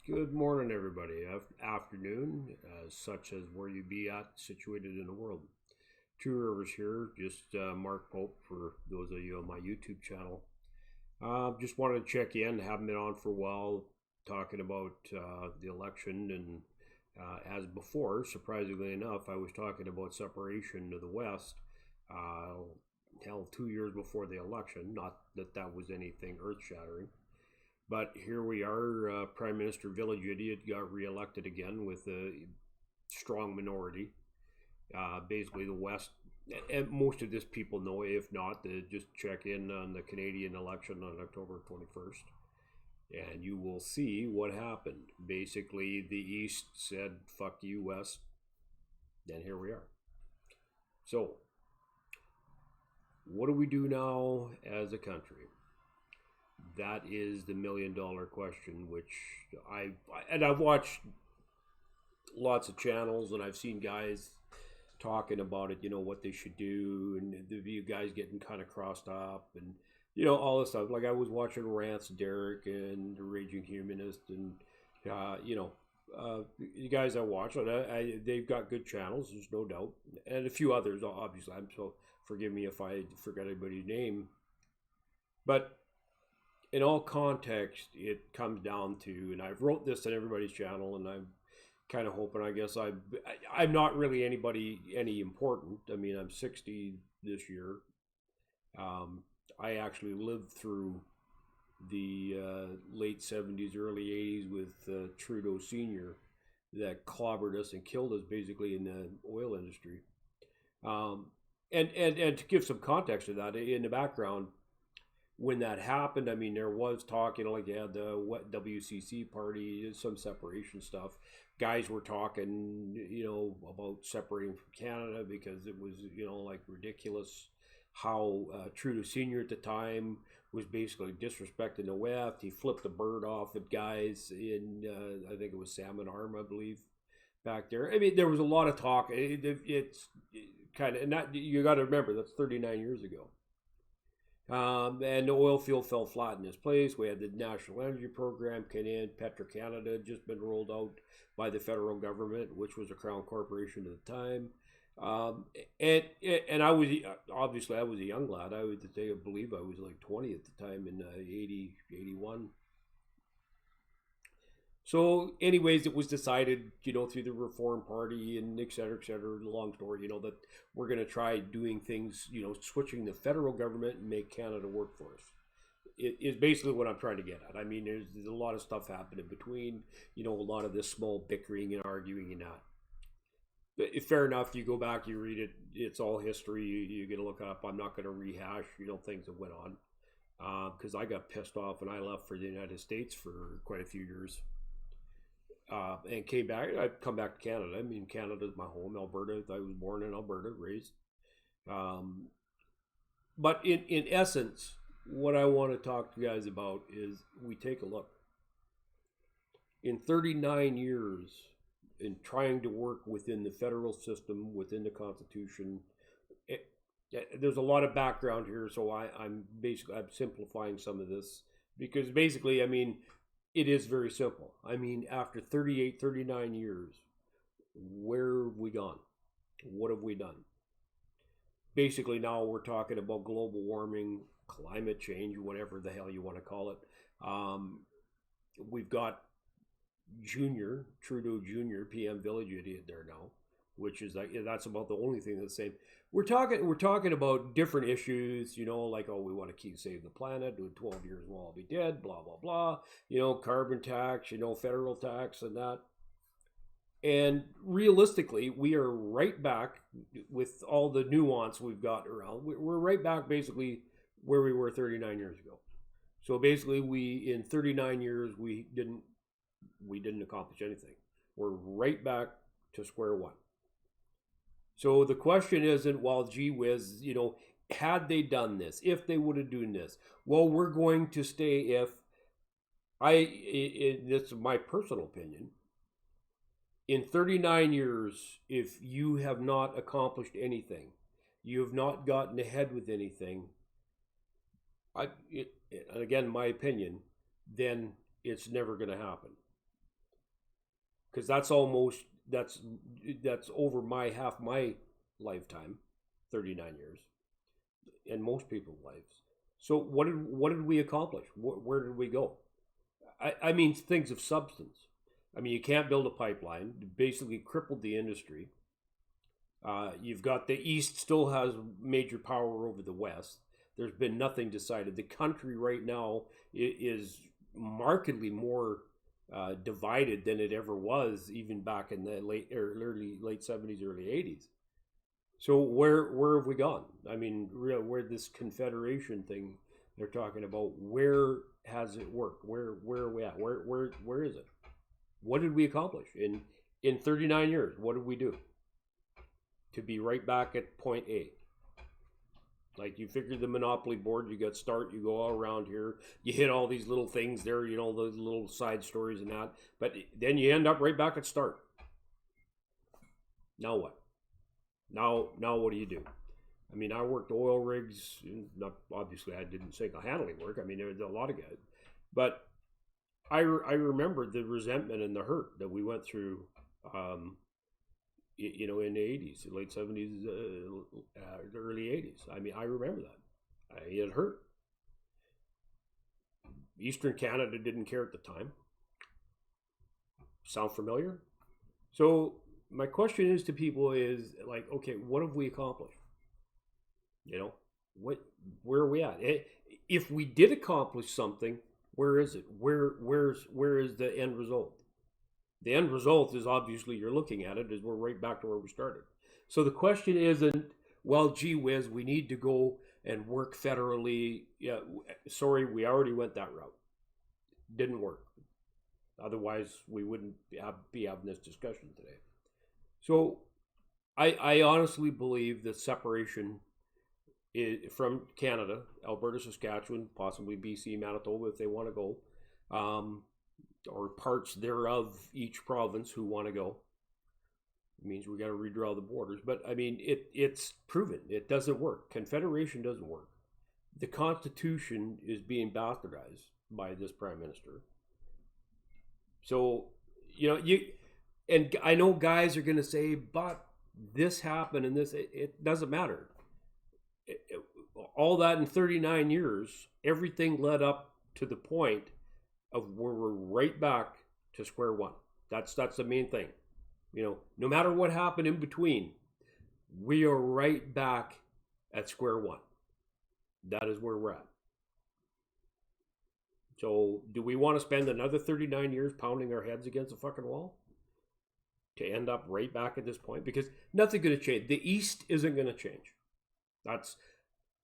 Good morning, everybody. Afternoon, such as where you be at, situated in the world. Two Rivers here, just Mark Pope for those of you on my YouTube channel. Just wanted to check in. Haven't been on for a while, talking about the election, and as before, surprisingly enough, I was talking about separation to the West. Uh, Hell, 2 years before the election. Not that that was anything earth-shattering. But here we are. Prime Minister Village Idiot got reelected again with a strong minority. Basically, the West, and most of this people know. If not, they just check in on the Canadian election on October 21st, and you will see what happened. Basically, the East said, fuck you, West, and here we are. So, what do we do now as a country? That is the $1 million question, which I've watched lots of channels and I've seen guys talking about it, what they should do, and the guys getting kind of crossed up, and all this stuff. Like I was watching Rance Derek and the Raging Humanist, and the guys I watch, and they've got good channels. There's no doubt, and a few others. Obviously, I'm so forgive me if I forget anybody's name, but in all context, it comes down to, and I've wrote this on everybody's channel, and I'm kind of hoping, I guess I'm not really anybody any important. I mean, I'm 60 this year. I actually lived through the late 70s, early 80s with Trudeau Senior, that clobbered us and killed us basically in the oil industry. Um, and to give some context to that, in the background, when that happened, I mean, there was talk, like they had the WCC party, some separation stuff. Guys were talking, about separating from Canada because it was, like ridiculous how Trudeau Senior at the time was basically disrespecting the West. He flipped the bird off at guys in, I think it was Salmon Arm, I believe, back there. I mean, there was a lot of talk. It's kind of, and that you got to remember, that's 39 years ago. And the oil field fell flat in its place. We had the National Energy Program came in. Petro-Canada had just been rolled out by the federal government, which was a crown corporation at the time. Um, and I was, obviously I was a young lad. I believe I was like 20 at the time in 80, 81. So, anyways, it was decided, through the Reform Party and et cetera, et cetera. Long story, that we're going to try doing things, switching the federal government and make Canada work for us. It is basically what I'm trying to get at. I mean, there's a lot of stuff happening between, a lot of this small bickering and arguing and that. But fair enough, you go back, you read it, it's all history. You get to look up. I'm not going to rehash, things that went on. Because I got pissed off and I left for the United States for quite a few years, and came back. I'd come back to Canada. I mean, Canada's my home. Alberta. I was born in Alberta, raised. Um, but in essence, what I want to talk to you guys about is we take a look. In 39 years, in trying to work within the federal system, within the Constitution, there's a lot of background here, so I'm simplifying some of this because basically, I mean, it is very simple. I mean, after 38, 39 years, where have we gone? What have we done? Basically, now we're talking about global warming, climate change, whatever the hell you want to call it. Um, we've got Trudeau Junior, PM Village Idiot there now, which is like that's about the only thing that's the same. We're talking about different issues, like, oh, we want to keep save the planet. In 12 years we'll all be dead. Blah blah blah. Carbon tax. Federal tax and that. And realistically, we are right back with all the nuance we've got around. We're right back basically where we were 39 years ago. So basically, we in 39 years we didn't accomplish anything. We're right back to square one. So the question isn't, well, gee whiz, had they done this, if they would have done this, well, we're going to stay if this is my personal opinion. In 39 years, if you have not accomplished anything, you have not gotten ahead with anything, and again, my opinion, then it's never going to happen. because that's over my half my lifetime, 39 years, and most people's lives. So what did we accomplish? Where did we go? I mean things of substance. I mean, you can't build a pipeline. It basically crippled the industry. You've got the East still has major power over the West. There's been nothing decided. The country right now is markedly more divided than it ever was, even back in the late 70s, early 80s. So where have we gone? I mean, where this confederation thing they're talking about, where has it worked? Where are we at? Where is it? What did we accomplish in 39 years? What did we do to be right back at point A? Like, you figure the Monopoly board, you got start, you go all around here, you hit all these little things there, the little side stories and that, but then you end up right back at start. Now what? Now what do you do? I mean, I worked oil rigs. Not obviously, I didn't single handling work. I mean, there was a lot of guys, but I remember the resentment and the hurt that we went through. In the 80s, the late 70s, the early 80s. I mean, I remember that. It hurt. Eastern Canada didn't care at the time. Sound familiar? So my question is to people is like, okay, what have we accomplished? Where are we at? If we did accomplish something, where is it? Where is the end result? The end result is obviously you're looking at it is we're right back to where we started. So the question isn't, well, gee whiz, we need to go and work federally. Yeah, sorry, we already went that route. Didn't work. Otherwise, we wouldn't be having this discussion today. So I honestly believe that separation from Canada, Alberta, Saskatchewan, possibly BC, Manitoba, if they want to go, or parts thereof, each province who want to go. It means we got to redraw the borders. But I mean, it's proven it doesn't work. Confederation doesn't work. The Constitution is being bastardized by this Prime Minister. So, and I know guys are going to say, but this happened and this, it doesn't matter. All that in 39 years, everything led up to the point of where we're right back to square one. That's the main thing. No matter what happened in between, we are right back at square one. That is where we're at. So do we want to spend another 39 years pounding our heads against a fucking wall to end up right back at this point? Because nothing's going to change. The East isn't going to change. That's,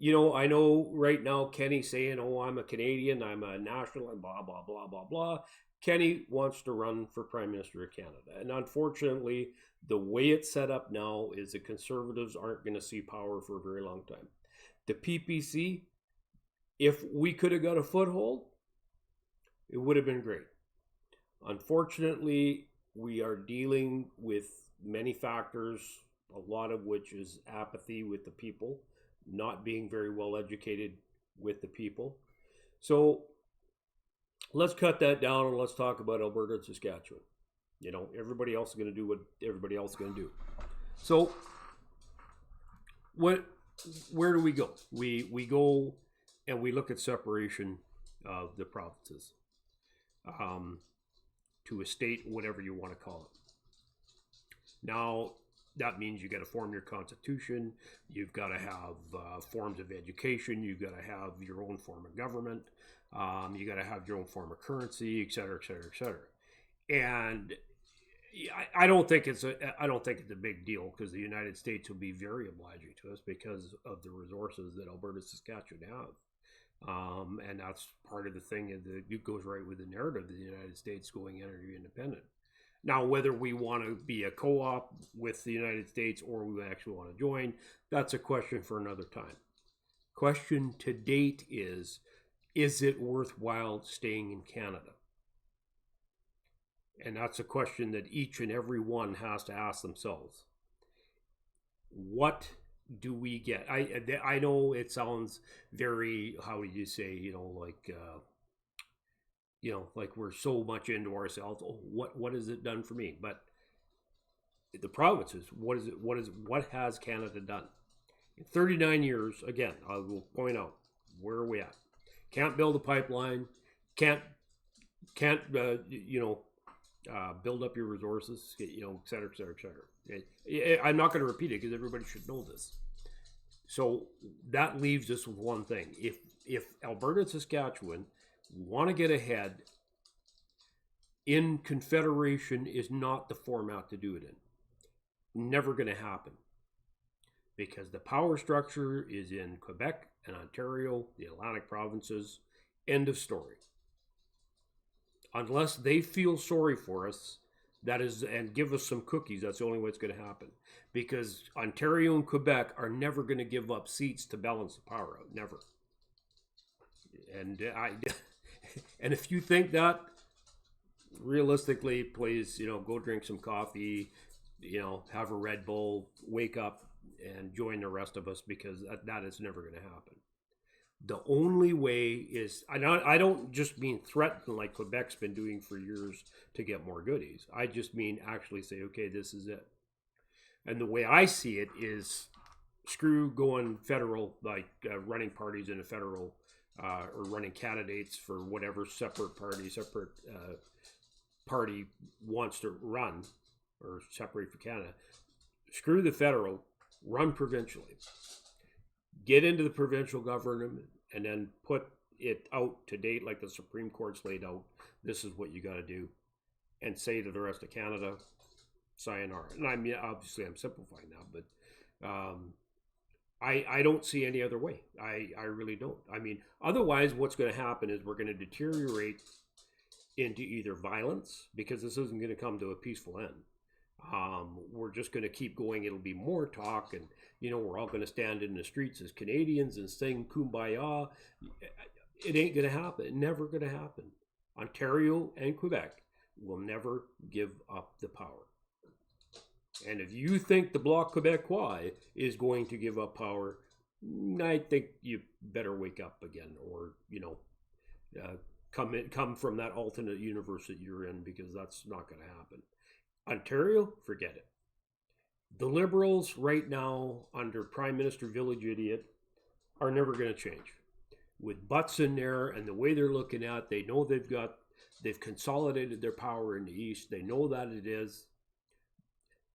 I know right now Kenny's saying, oh, I'm a Canadian, I'm a national, and blah, blah, blah, blah, blah. Kenny wants to run for Prime Minister of Canada. And unfortunately, the way it's set up now is the Conservatives aren't going to see power for a very long time. The PPC, if we could have got a foothold, it would have been great. Unfortunately, we are dealing with many factors, a lot of which is apathy with the people, not being very well educated with the people. So let's cut that down and let's talk about Alberta and Saskatchewan. Everybody else is going to do what everybody else is going to do. So where do we go? We go and we look at separation of the provinces to a state, whatever you want to call it. Now, that means you got to form your constitution. You've got to have forms of education. You've got to have your own form of government. You got to have your own form of currency, et cetera, et cetera, et cetera. And I don't think it's a big deal because the United States will be very obliging to us because of the resources that Alberta, Saskatchewan have. And that's part of the thing that it goes right with the narrative of the United States going energy independent. Now, whether we want to be a co-op with the United States or we actually want to join, that's a question for another time. Question to date is it worthwhile staying in Canada? And that's a question that each and every one has to ask themselves. What do we get? I know it sounds very, how do you say, like we're so much into ourselves. Oh, what has it done for me? But the province is what has Canada done in 39 years? Again, I will point out, where are we at? Can't build a pipeline. Can't build up your resources. Et cetera, et cetera, et cetera. I'm not going to repeat it because everybody should know this. So that leaves us with one thing: if Alberta and Saskatchewan want to get ahead, in confederation is not the format to do it in. Never going to happen, because the power structure is in Quebec and Ontario, the Atlantic provinces. End of story. Unless they feel sorry for us, and give us some cookies, that's the only way it's going to happen. Because Ontario and Quebec are never going to give up seats to balance the power out. Never. And and if you think that, realistically, please, go drink some coffee, have a Red Bull, wake up, and join the rest of us, because that is never going to happen. The only way is, I don't just mean threaten like Quebec's been doing for years to get more goodies. I just mean actually say, okay, this is it. And the way I see it is, screw going federal, like running parties in a federal, or running candidates for whatever separate party wants to run, or separate for Canada. Screw the federal, run provincially. Get into the provincial government, and then put it out to date like the Supreme Court's laid out. This is what you got to do. And say to the rest of Canada, sayonara. And I mean, obviously I'm simplifying now, but I don't see any other way. I really don't. I mean, otherwise what's going to happen is we're going to deteriorate into either violence, because this isn't going to come to a peaceful end. We're just going to keep going. It'll be more talk, and we're all going to stand in the streets as Canadians and sing Kumbaya. It ain't going to happen. Never going to happen. Ontario and Quebec will never give up the power. And if you think the Bloc Québécois is going to give up power, I think you better wake up again, or come from that alternate universe that you're in, because that's not going to happen. Ontario, forget it. The Liberals right now, under Prime Minister Village Idiot, are never going to change. With Butts in there and the way they're looking at, they know they've consolidated their power in the East. They know that it is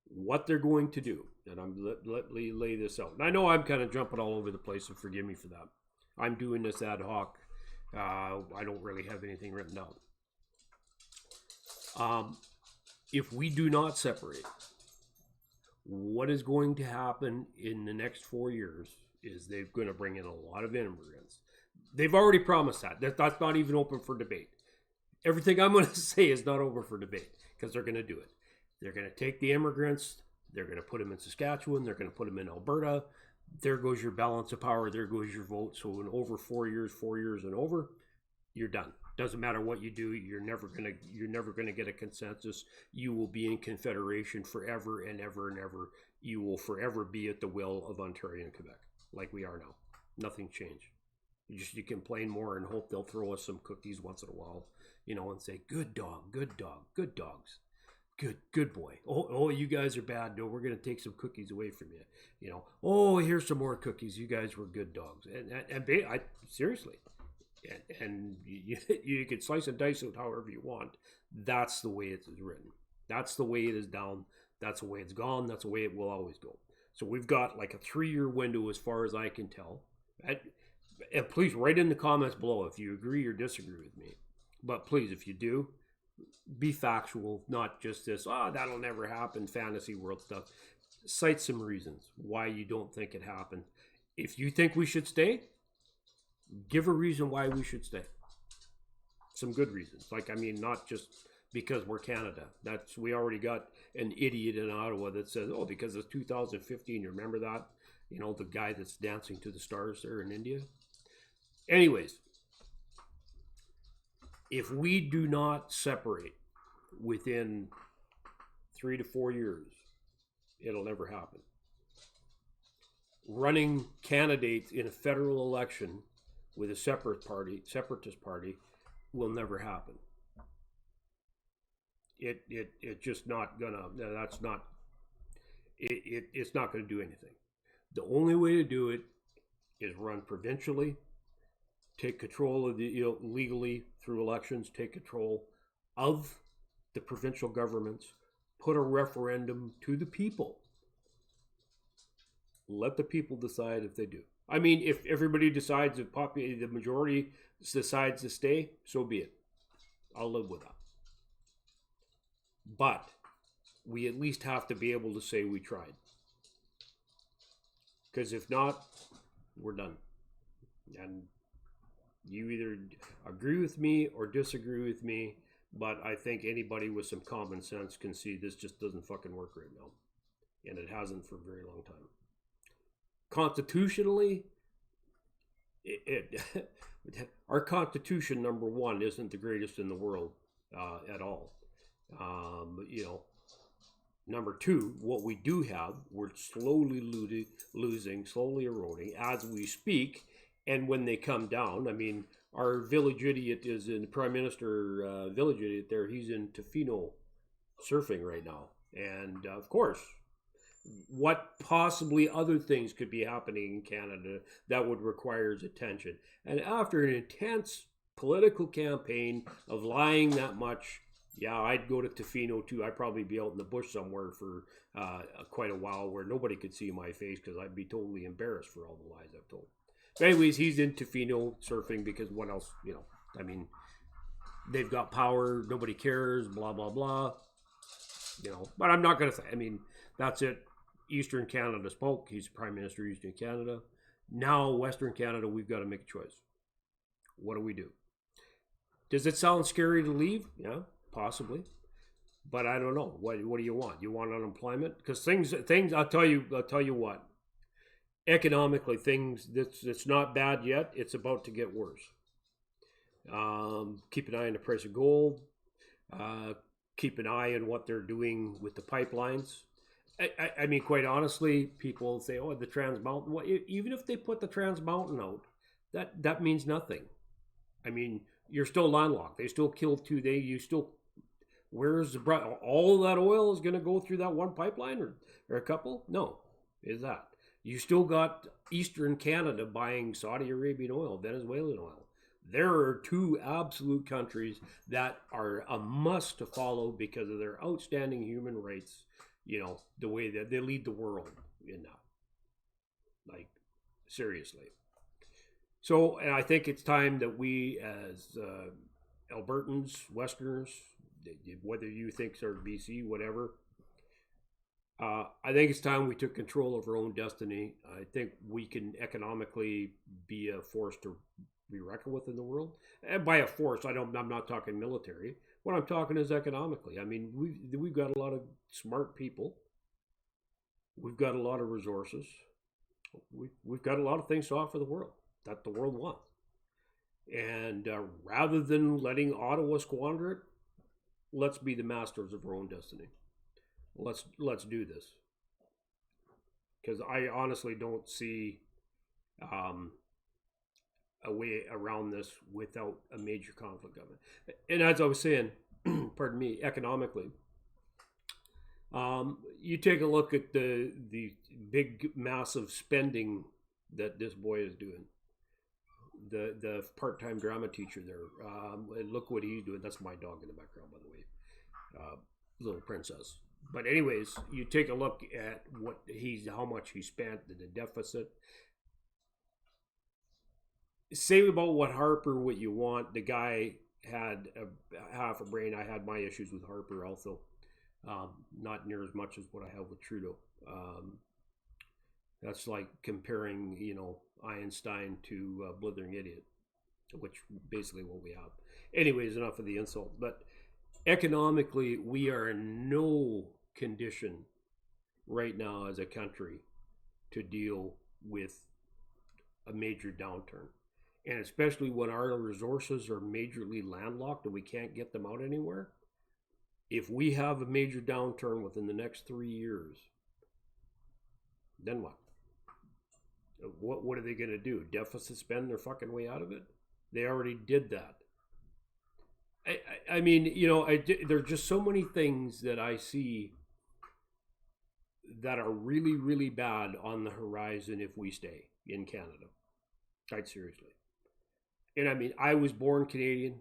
what they're going to do. And let me lay this out. And I know I'm kind of jumping all over the place, so forgive me for that. I'm doing this ad hoc. I don't really have anything written down. If we do not separate, what is going to happen in the next 4 years is they're going to bring in a lot of immigrants. They've already promised that. That's not even open for debate. Everything I'm going to say is not open for debate, because they're going to do it. They're going to take the immigrants. They're going to put them in Saskatchewan. They're going to put them in Alberta. There goes your balance of power. There goes your vote. So in over 4 years and over, you're done. Doesn't matter what you do, you're never gonna get a consensus. You will be in confederation forever and ever and ever. You will forever be at the will of Ontario and Quebec, like we are now. Nothing changed. You complain more and hope they'll throw us some cookies once in a while, and say, "Good dog, good dog, good dogs, good boy." Oh, you guys are bad. No, we're gonna take some cookies away from you. Oh, here's some more cookies. You guys were good dogs, and seriously. And you can slice and dice it however you want. That's the way it is written. That's the way it is down. That's the way it's gone. That's the way it will always go. So we've got like a 3-year window, as far as I can tell. And please write in the comments below if you agree or disagree with me. But please, if you do, be factual, not just this, that'll never happen, fantasy world stuff. Cite some reasons why you don't think it happened. If you think we should stay, give a reason why we should stay. Some good reasons. Not just because we're Canada. We already got an idiot in Ottawa that says, because it's 2015. You remember that? The guy that's dancing to the stars there in India. Anyways, if we do not separate within 3 to 4 years, it'll never happen. Running candidates in a federal election with a separatist party will never happen. It just not gonna. That's not. It's not going to do anything. The only way to do it is run provincially, take control of the legally through elections, take control of the provincial governments, put a referendum to the people. Let the people decide if they do. I mean, if everybody decides, if the majority decides to stay, so be it. I'll live with that. But we at least have to be able to say we tried. Because if not, we're done. And you either agree with me or disagree with me, but I think anybody with some common sense can see this just doesn't fucking work right now. And it hasn't for a very long time. Constitutionally, our Constitution, number one, isn't the greatest in the world at all. Number two, what we do have, we're slowly losing, slowly eroding as we speak. And when they come down, I mean, our village idiot is in Prime Minister village idiot there. He's in Tofino surfing right now. And of course, what possibly other things could be happening in Canada that would require his attention. And after an intense political campaign of lying that much, yeah, I'd go to Tofino too. I'd probably be out in the bush somewhere for quite a while where nobody could see my face because I'd be totally embarrassed for all the lies I've told. But anyways, he's in Tofino surfing because what else, I mean, they've got power, nobody cares, blah, blah, blah. But I'm not going to say, I mean, that's it. Eastern Canada spoke. He's Prime Minister of Eastern Canada. Now, Western Canada, we've got to make a choice. What do we do? Does it sound scary to leave? Yeah, possibly. But I don't know. What do you want? You want unemployment? Because things. I'll tell you what. Economically, it's not bad yet. It's about to get worse. Keep an eye on the price of gold. Keep an eye on what they're doing with the pipelines. I mean, quite honestly, people say, "Oh, the Trans Mountain." Well, even if they put the Trans Mountain out, that means nothing. I mean, you're still landlocked. They still killed two. Where's all of that oil is going to go through that one pipeline or a couple? No, is that you still got Eastern Canada buying Saudi Arabian oil, Venezuelan oil. There are two absolute countries that are a must to follow because of their outstanding human rights. The way that they lead the world in that. Like, seriously. So, and I think it's time that we as Albertans, Westerners, whether you think or BC, whatever, I think it's time we took control of our own destiny. I think we can economically be a force to be reckoned with in the world. And by a force, I'm not talking military. What I'm talking is economically. I mean, we've got a lot of smart people. We've got a lot of resources. We've got a lot of things to offer the world that the world wants. And rather than letting Ottawa squander it, let's be the masters of our own destiny. Let's do this. Because I honestly don't see a way around this without a major conflict of it. And as I was saying, pardon me, economically, you take a look at the big massive spending that this boy is doing. The part-time drama teacher there, look what he's doing. That's my dog in the background, by the way, little princess. But anyways, you take a look at how much he spent, the deficit. Say about what Harper, what you want. The guy had half a brain. I had my issues with Harper also. Not near as much as what I have with Trudeau. That's like comparing, Einstein to Blithering Idiot, which basically what we have. Anyways, enough of the insult. But economically, we are in no condition right now as a country to deal with a major downturn. And especially when our resources are majorly landlocked and we can't get them out anywhere. If we have a major downturn within the next 3 years, then what? What are they going to do? Deficit spend their fucking way out of it? They already did that. I mean, there's just so many things that I see that are really, really bad on the horizon if we stay in Canada. Quite seriously. And I mean, I was born Canadian.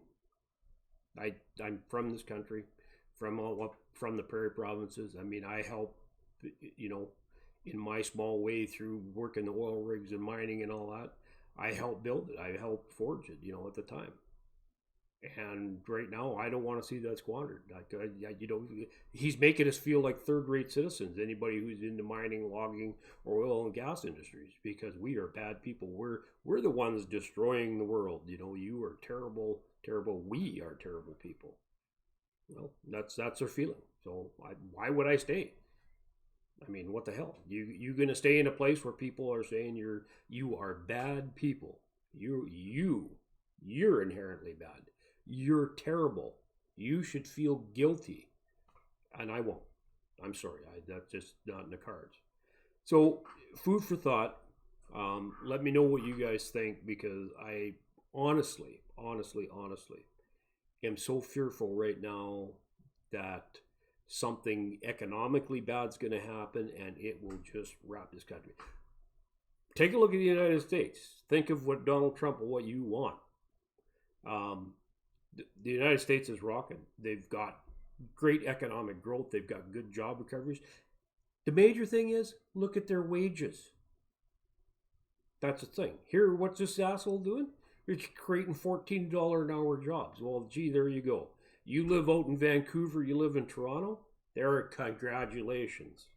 I'm from this country, from the prairie provinces. I mean, I help, you know, in my small way through working the oil rigs and mining and all that. I helped build it. I helped forge it, at the time. And right now, I don't want to see that squandered. He's making us feel like third-rate citizens. Anybody who's into mining, logging, or oil and gas industries, because we are bad people. We're the ones destroying the world. You are terrible, terrible. We are terrible people. Well, that's their feeling. So why would I stay? I mean, what the hell? You gonna stay in a place where people are saying you are bad people? You're inherently bad. You're terrible. You should feel guilty, and I won't. I'm sorry. That's just not in the cards. So, food for thought. Let me know what you guys think, because I honestly am so fearful right now that something economically bad's going to happen and it will just wrap this country. Take a look at the United States. Think of what Donald Trump, what you want. The United States is rocking. They've got great economic growth. They've got good job recoveries. The major thing is, look at their wages. That's the thing. Here, what's this asshole doing? You're creating $14 an hour jobs. Well, gee, there you go. You live out in Vancouver, you live in Toronto, there are congratulations.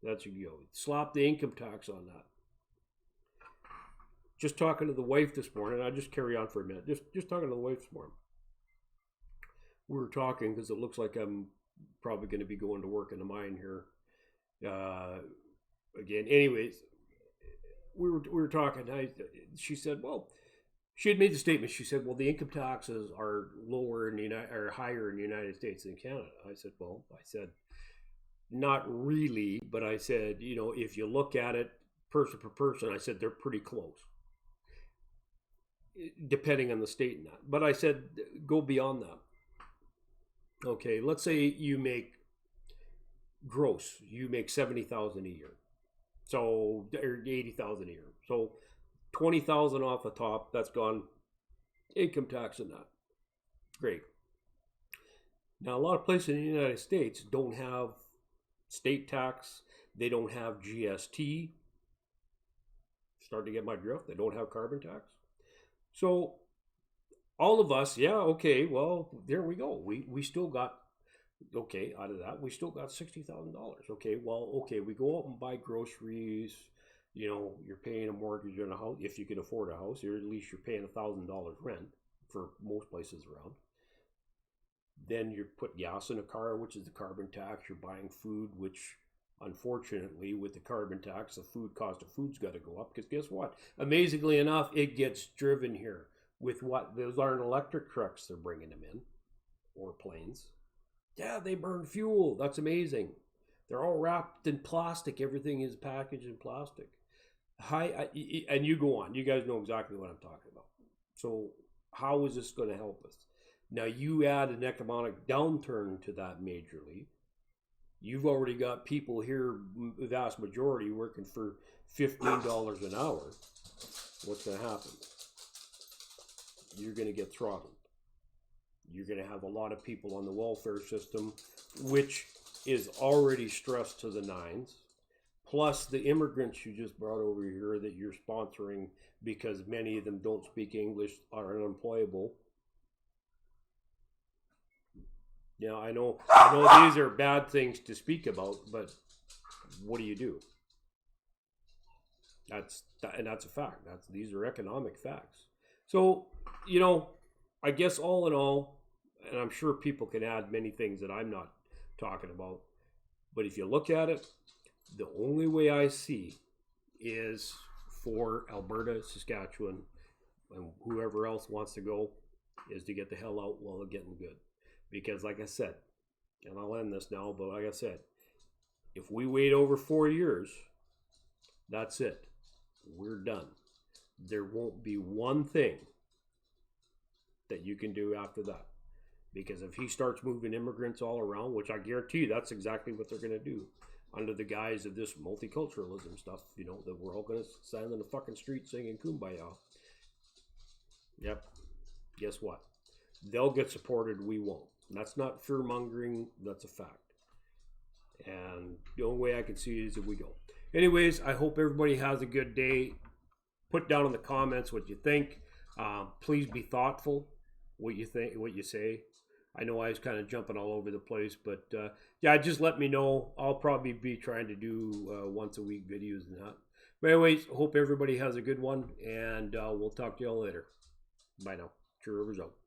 That's you go. Slap the income tax on that. Just talking to the wife this morning, I'll just carry on for a minute. Just talking to the wife this morning. We were talking because it looks like I'm probably going to be going to work in the mine here again. Anyways, we were talking. She said, well, she had made the statement. She said, well, the income taxes are lower or higher in the United States than Canada. I said, not really, but I said, if you look at it person per person, I said they're pretty close, depending on the state and that. But I said, go beyond that. Okay, let's say you make gross, you make $70,000 a year, so or $80,000 a year. So $20,000 off the top, that's gone income tax and that. Great. Now, a lot of places in the United States don't have state tax. They don't have GST. Starting to get my drift. They don't have carbon tax. So all of us, yeah, okay, well, there we go. We still got, okay, out of that, we still got $60,000. Okay, well, okay, we go out and buy groceries. You're paying a mortgage on a house if you can afford a house, or at least you're paying $1,000 rent for most places around. Then you put gas in a car, which is the carbon tax. You're buying food, which unfortunately with the carbon tax, the cost of food's got to go up, because guess what? Amazingly enough, it gets driven here with what? Those aren't electric trucks they're bringing them in, or planes. Yeah, they burn fuel. That's amazing. They're all wrapped in plastic. Everything is packaged in plastic. And you go on. You guys know exactly what I'm talking about. So how is this going to help us? Now you add an economic downturn to that majorly. You've already got people here, the vast majority, working for $15 an hour. What's going to happen? You're going to get throttled. You're going to have a lot of people on the welfare system, which is already stressed to the nines. Plus the immigrants you just brought over here that you're sponsoring, because many of them don't speak English, are unemployable. Yeah, I know these are bad things to speak about, but what do you do? That's a fact. These are economic facts. So, I guess all in all, and I'm sure people can add many things that I'm not talking about, but if you look at it, the only way I see is for Alberta, Saskatchewan, and whoever else wants to go, is to get the hell out while they're getting good. Because like I said, and I'll end this now, but like I said, if we wait over 4 years, that's it. We're done. There won't be one thing that you can do after that. Because if he starts moving immigrants all around, which I guarantee you that's exactly what they're going to do, under the guise of this multiculturalism stuff, you know, that we're all going to stand in the fucking street singing Kumbaya. Yep. Guess what? They'll get supported, we won't. And that's not fear mongering, that's a fact. And the only way I can see it is if we go. Anyways, I hope everybody has a good day. Put down in the comments what you think. Please be thoughtful what you think, what you say. I know I was kind of jumping all over the place, but yeah, just let me know. I'll probably be trying to do once a week videos and that. But anyways, hope everybody has a good one, and we'll talk to y'all later. Bye now. True Rivers out.